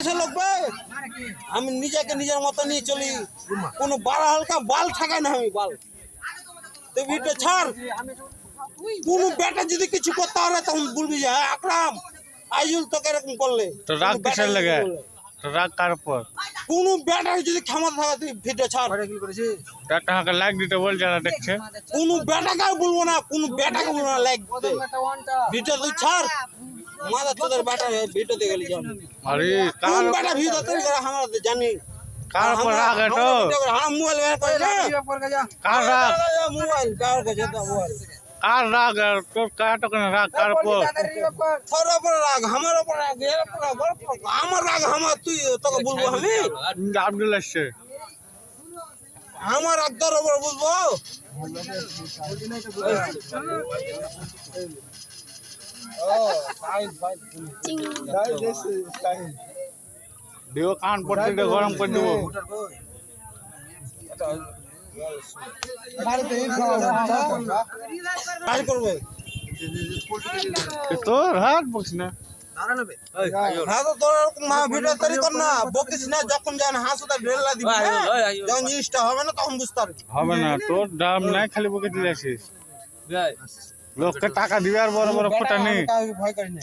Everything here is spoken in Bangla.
লোক ভাই আমি নিজেকে নিজের মতো নিয়ে চলি, কোনো বাড়া হালকা বাল ঠাকাই না আমি বাল। তো ভিডিও ছাড়, কোন বেটা যদি কিছু করতে পারে তখন বলবি যে হ্যাঁ আকরাম আইজুল তোকে এরকম করলে। তো রাগ কিসের লাগে? তো রাগ কার উপর? কোন বেটা যদি ক্ষমতা থাকে তুই ভিডিও ছাড়। একটা হাঁকে লাইক দিতে বল যারা দেখছে। কোন বেটাকে বলবো না, কোন বেটাকে বলবো না লাইক দিতে। ভিডিও তুই ছাড়, মাদার তোদের বেটা ভিডিওতে গেলি জানি। আরে কোন কার বেটা ভিডিও তৈরি করে আমরা তো জানি। কার উপর রাগ এটো? হ্যাঁ মোবাইল বের করে না, কার রাগ? মোবাইল বের করে যেতে মোবাইল। কার রাগ? তোর কার রাগ কার উপর? তোর উপর রাগ, আমার উপর রাগ, এর উপর রাগ, ওর উপর রাগ। আমার রাগ আমার, তুই তোকে বলবো আমি? আব্দুল আসছে। আমার রাগ তোর উপর বলবো? দেও কান পড়তে দে, গরম করে দেবো। কাজ করবে তোর হাত বকিস না। হ্যাঁ তো তোর ভিডিও তৈরি কর না, বকিস না। যখন যান হাসুটা ঢেলা দিবি, যখন জিনিসটা হবে না তখন বুঝতে পারবি। হবে না, তোর দাম নাই, খালি বকে দিলে আসিস। লোককে টাকা দিবে আর বড় বড় ফোটা নেই। ভয় করি না।